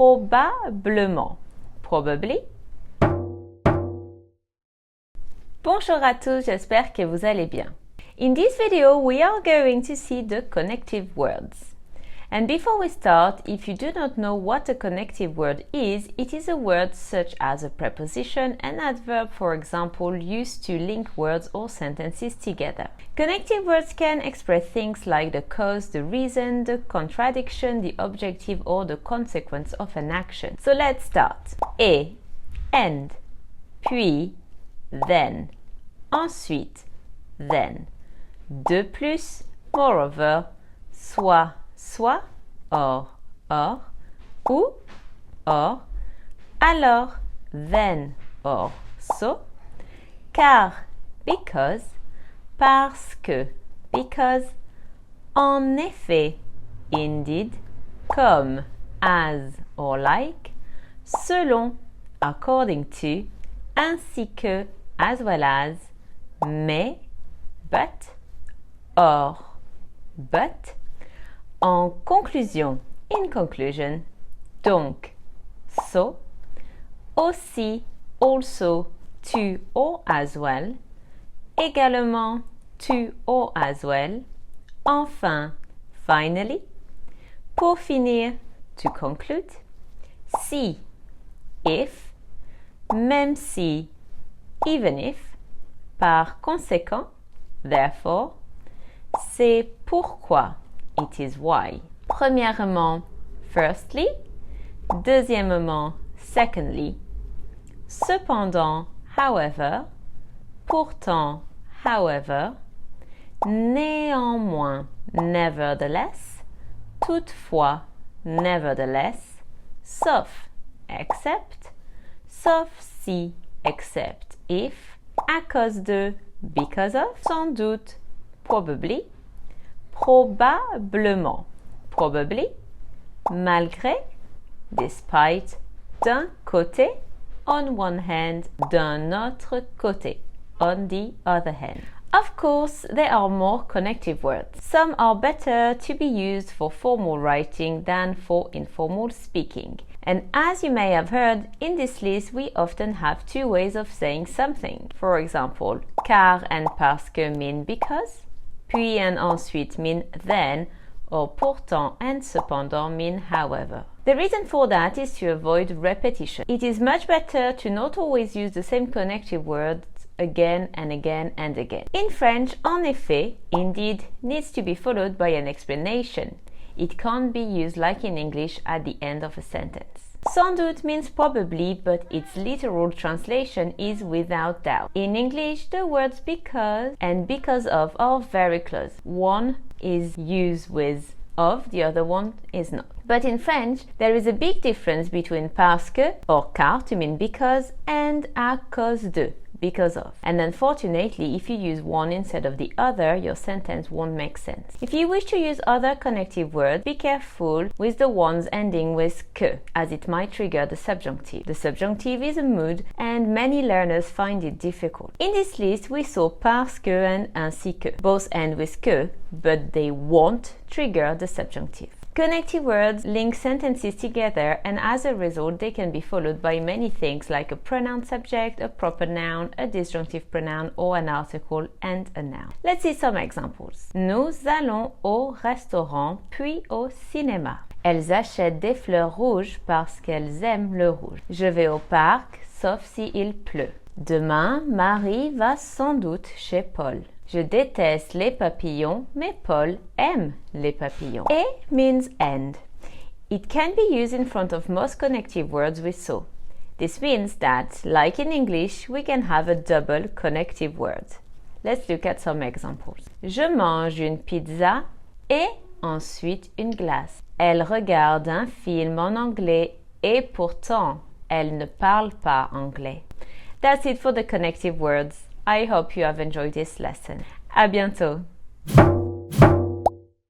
Probablement. Probably. Bonjour à tous, j'espère que vous allez bien. In this video, we are going to see the connective words. And before we start, if you do not know what a connective word is, it is a word such as a preposition, an adverb, for example, used to link words or sentences together. Connective words can express things like the cause, the reason, the contradiction, the objective, or the consequence of an action. So let's start. Et, and, puis, then, ensuite, then. De plus, moreover, soit, soit, or, ou, or, alors, then, or, so, car, because, parce que, because, en effet, indeed, comme, as, or like, selon, according to, ainsi que, as well as, mais, but, or, but, en conclusion, in conclusion, donc, so, aussi, also, to or as well, également, to or as well, enfin, finally, pour finir, to conclude, si, if, même si, even if, par conséquent, therefore, c'est pourquoi, it is why. Premièrement, firstly. Deuxièmement, secondly. Cependant, however. Pourtant, however. Néanmoins, nevertheless. Toutefois, nevertheless. Sauf, except. Sauf si, except if. À cause de, because of. Sans doute, probably. Probablement, probably. Malgré, despite. D'un côté, on one hand. D'un autre côté, on the other hand. Of course, there are more connective words. Some are better to be used for formal writing than for informal speaking. And as you may have heard, in this list we often have two ways of saying something. For example, car and parce que mean because, puis and ensuite mean then, or pourtant and cependant mean however. The reason for that is to avoid repetition. It is much better to not always use the same connective words again and again and again. In French, en effet, indeed, needs to be followed by an explanation. It can't be used like in English at the end of a sentence. Sans doute means probably, but its literal translation is without doubt. In English, the words because and because of are very close. One is used with of, the other one is not. But in French, there is a big difference between parce que, or car to mean because, and à cause de, because of. And unfortunately, if you use one instead of the other, your sentence won't make sense. If you wish to use other connective words, be careful with the ones ending with que, as it might trigger the subjunctive. The subjunctive is a mood, and many learners find it difficult. In this list, we saw parce que and ainsi que. Both end with que, but they won't trigger the subjunctive. Connective words link sentences together, and as a result they can be followed by many things like a pronoun subject, a proper noun, a disjunctive pronoun, or an article and a noun. Let's see some examples. Nous allons au restaurant puis au cinéma. Elles achètent des fleurs rouges parce qu'elles aiment le rouge. Je vais au parc sauf si il pleut. Demain, Marie va sans doute chez Paul. Je déteste les papillons, mais Paul aime les papillons. Et means and. It can be used in front of most connective words we saw. This means that, like in English, we can have a double connective word. Let's look at some examples. Je mange une pizza et ensuite une glace. Elle regarde un film en anglais et pourtant, elle ne parle pas anglais. That's it for the connective words. I hope you have enjoyed this lesson. À bientôt!